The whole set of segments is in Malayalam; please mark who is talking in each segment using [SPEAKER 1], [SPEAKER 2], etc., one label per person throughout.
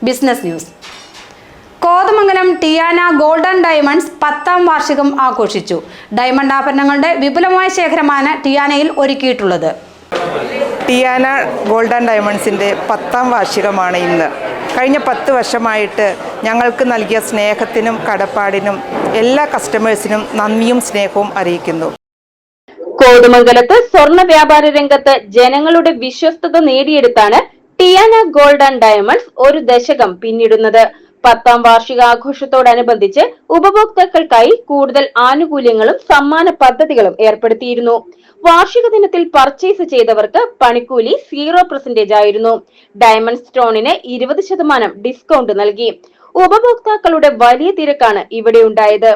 [SPEAKER 1] Business news. Kothamangalam Tiana Golden diamonds 10ാം വാർഷികം ആഘോഷിച്ചു. ഡയമണ്ട് ആഭരണങ്ങളുടെ വിപുലമായ ശേഖരമാണ് ടിയാനയിൽ ഒരുക്കിയിട്ടുള്ളത്.
[SPEAKER 2] ടിയാന ഗോൾഡൻ ഡയമണ്ട്സിൻ്റെ 10ാം വാർഷികമാണ് ഇന്ന്. കഴിഞ്ഞ 10 വർഷമായിട്ട് ഞങ്ങൾക്ക് നൽകിയ സ്നേഹത്തിനും കടപ്പാടിനും എല്ലാ കസ്റ്റമേഴ്സിനും നന്ദിയും സ്നേഹവും അറിയിക്കുന്നു.
[SPEAKER 3] കോതമംഗലത്ത് സ്വർണ്ണ വ്യാപാര രംഗത്ത് ജനങ്ങളുടെ വിശ്വസ്തത നേടിയെടുത്താണ് ടിയാന ഗോൾഡൻ ഡയമണ്ട്സ് ഒരു ദശകം പിന്നിടുന്നത്. 10ാം വാർഷികാഘോഷത്തോടനുബന്ധിച്ച് ഉപഭോക്താക്കൾക്കായി കൂടുതൽ ആനുകൂല്യങ്ങളും സമ്മാന പദ്ധതികളും ഏർപ്പെടുത്തിയിരുന്നു. വാർഷിക ദിനത്തിൽ പർച്ചേസ് ചെയ്തവർക്ക് പണിക്കൂലി 0% ആയിരുന്നു. ഡയമണ്ട് സ്റ്റോണിന് 20% ഡിസ്കൗണ്ട് നൽകി. ഉപഭോക്താക്കളുടെ വലിയ തിരക്കാണ് ഇവിടെ ഉണ്ടായത്.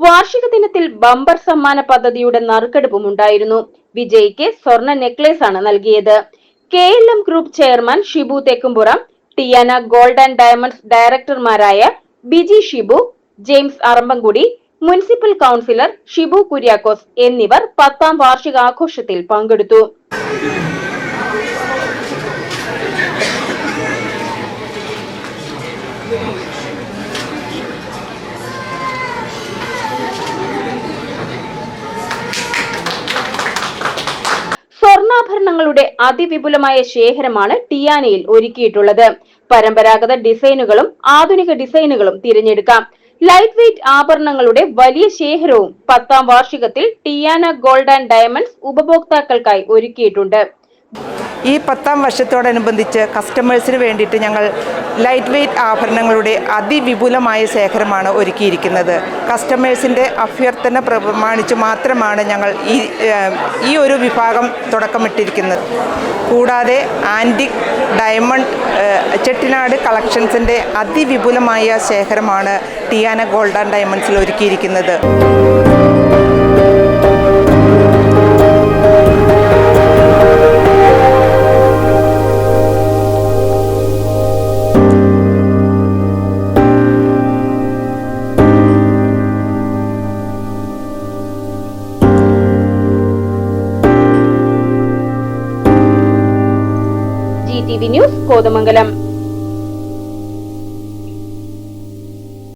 [SPEAKER 3] വാർഷിക ദിനത്തിൽ ബമ്പർ സമ്മാന പദ്ധതിയുടെ നറുക്കെടുപ്പും ഉണ്ടായിരുന്നു. വിജയിക്ക് സ്വർണ്ണ നെക്ലേസ് ആണ് നൽകിയത്. KLM group chairman Shibu Thekkumpuram, Tiana Golden Diamonds ഡയറക്ടർമാരായ Biji Shibu, James Arambankudi, municipal councillor Shibu Kuriakose എന്നിവർ 10ാം വാർഷികാഘോഷത്തിൽ പങ്കെടുത്തു. സ്വർണ്ണാഭരണങ്ങളുടെ അതിവിപുലമായ ശേഖരമാണ് ടിയാനയിൽ ഒരുക്കിയിട്ടുള്ളത്. പരമ്പരാഗത ഡിസൈനുകളും ആധുനിക ഡിസൈനുകളും തിരഞ്ഞെടുക്കാം. ലൈറ്റ് വെയ്റ്റ് ആഭരണങ്ങളുടെ വലിയ ശേഖരവും 10ാം വാർഷികത്തിൽ ടിയാന ഗോൾഡൻ ഡയമണ്ട്സ് ഉപഭോക്താക്കൾക്കായി ഒരുക്കിയിട്ടുണ്ട്.
[SPEAKER 2] ഈ 10ാം വർഷത്തോടനുബന്ധിച്ച് കസ്റ്റമേഴ്സിന് വേണ്ടിയിട്ട് ഞങ്ങൾ ലൈറ്റ് വെയ്റ്റ് ആഭരണങ്ങളുടെ അതിവിപുലമായ ശേഖരമാണ് ഒരുക്കിയിരിക്കുന്നത്. കസ്റ്റമേഴ്സിൻ്റെ അഭ്യർത്ഥന പ്രമാണിച്ച് മാത്രമാണ് ഞങ്ങൾ ഈ ഒരു വിഭാഗം തുടക്കമിട്ടിരിക്കുന്നത്. കൂടാതെ ആൻറ്റിക് ഡയമണ്ട് ചെട്ടിനാട് കളക്ഷൻസിൻ്റെ അതിവിപുലമായ ശേഖരമാണ് ടിയാന ഗോൾഡൻ ഡയമണ്ട്സിൽ ഒരുക്കിയിരിക്കുന്നത്.
[SPEAKER 3] GTV news, Kothamangalam.